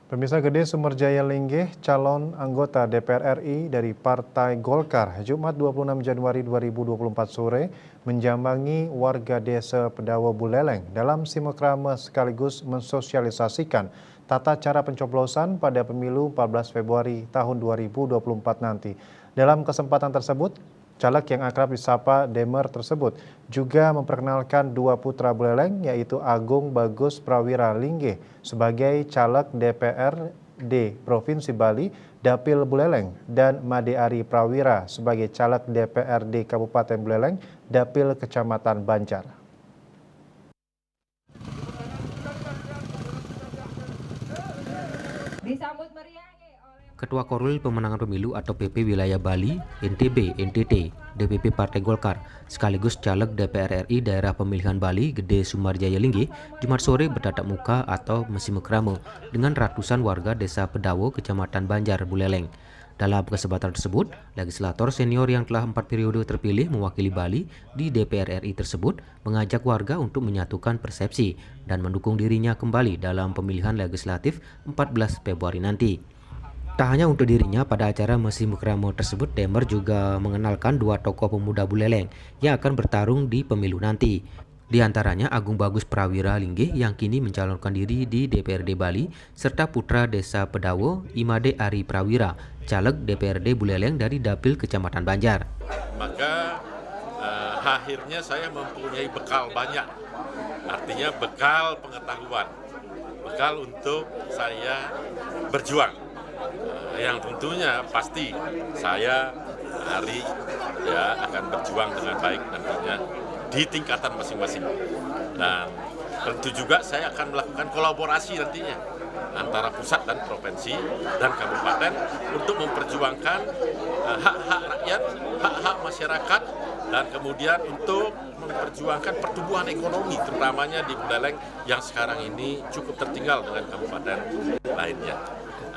Pemirsa Gede Sumerjaya Linggih, calon anggota DPR RI dari Partai Golkar, Jumat 26 Januari 2024 sore, menjambangi warga desa Pedawo Buleleng dalam simakrama sekaligus mensosialisasikan tata cara pencoblosan pada pemilu 14 Februari tahun 2024 nanti. Dalam kesempatan tersebut, caleg yang akrab disapa Demer tersebut juga memperkenalkan dua putra Buleleng yaitu Agung Bagus Prawira Linggih sebagai caleg DPRD Provinsi Bali Dapil Buleleng dan Made Ari Prawira sebagai caleg DPRD Kabupaten Buleleng Dapil Kecamatan Banjar. Disambut meriah Ketua Korwil Pemenangan Pemilu atau PP Wilayah Bali, NTB, NTT, DPP Partai Golkar, sekaligus caleg DPR RI Daerah Pemilihan Bali Gede Sumerjaya Linggih, Jumat sore bertatap muka atau mesimukrame dengan ratusan warga desa Pedawo, Kecamatan Banjar, Buleleng. Dalam kesempatan tersebut, legislator senior yang telah 4 periode terpilih mewakili Bali di DPR RI tersebut mengajak warga untuk menyatukan persepsi dan mendukung dirinya kembali dalam pemilihan legislatif 14 Februari nanti. Tak hanya untuk dirinya, pada acara mesimukrame tersebut Demer juga mengenalkan dua tokoh pemuda Buleleng yang akan bertarung di pemilu nanti. Di antaranya Agung Bagus Prawira Linggih yang kini mencalonkan diri di DPRD Bali serta putra desa Pedawo Imade Ari Prawira, caleg DPRD Buleleng dari Dapil Kecamatan Banjar. Maka akhirnya saya mempunyai bekal banyak, artinya bekal pengetahuan, bekal untuk saya berjuang. Yang tentunya pasti saya Ari akan berjuang dengan baik nantinya di tingkatan masing-masing, dan tentu juga saya akan melakukan kolaborasi nantinya antara pusat dan provinsi dan kabupaten untuk memperjuangkan hak-hak rakyat, hak-hak masyarakat, dan kemudian untuk memperjuangkan pertumbuhan ekonomi terutamanya di Buleleng yang sekarang ini cukup tertinggal dengan kabupaten lainnya.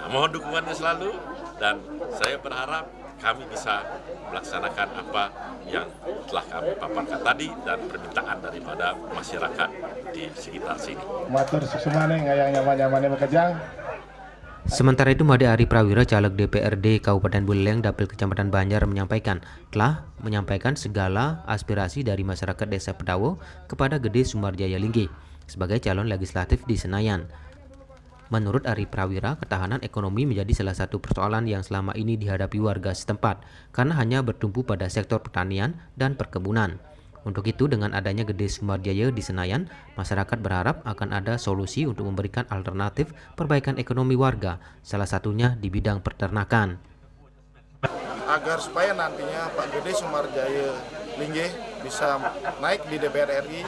Mohon dukungannya selalu, dan saya berharap kami bisa melaksanakan apa yang telah kami paparkan tadi dan permintaan daripada masyarakat di sekitar sini. Matur susumane ngayang nyaman-nyamannya bekerja. Sementara itu, Made Ari Prawira, caleg DPRD Kabupaten Buleleng Dapil Kecamatan Banjar telah menyampaikan segala aspirasi dari masyarakat desa Pedawo kepada Gede Sumerjaya Linggih sebagai calon legislatif di Senayan. Menurut Ari Prawira, ketahanan ekonomi menjadi salah satu persoalan yang selama ini dihadapi warga setempat karena hanya bertumpu pada sektor pertanian dan perkebunan. Untuk itu, dengan adanya Gede Sumerjaya di Senayan, masyarakat berharap akan ada solusi untuk memberikan alternatif perbaikan ekonomi warga, salah satunya di bidang peternakan. Agar supaya nantinya Pak Gede Sumerjaya Linggih bisa naik di DPR RI,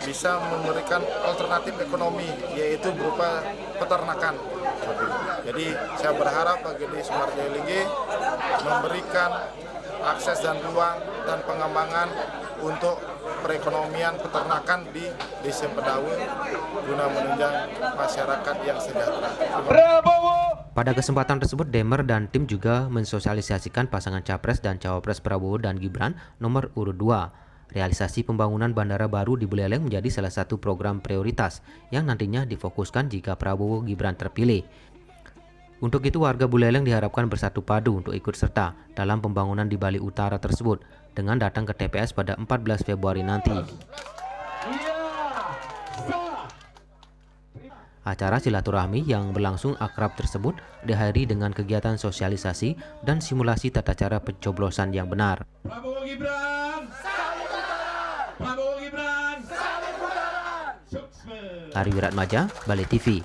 bisa memberikan alternatif ekonomi yaitu berupa peternakan. Jadi saya berharap Pak Gede Sumerjaya Linggih memberikan akses dan ruang dan pengembangan untuk perekonomian peternakan di Desa Pedawo guna menunjang masyarakat yang sejahtera. Pada kesempatan tersebut, Demer dan tim juga mensosialisasikan pasangan Capres dan Cawapres Prabowo dan Gibran nomor urut 2. Realisasi pembangunan bandara baru di Buleleng menjadi salah satu program prioritas yang nantinya difokuskan jika Prabowo Gibran terpilih. Untuk itu, warga Buleleng diharapkan bersatu padu untuk ikut serta dalam pembangunan di Bali Utara tersebut dengan datang ke TPS pada 14 Februari nanti. Acara silaturahmi yang berlangsung akrab tersebut dihadiri dengan kegiatan sosialisasi dan simulasi tata cara pencoblosan yang benar. Prabowo Gibran! Prabowo Gibran! Ari Wiratmaja, Bali TV.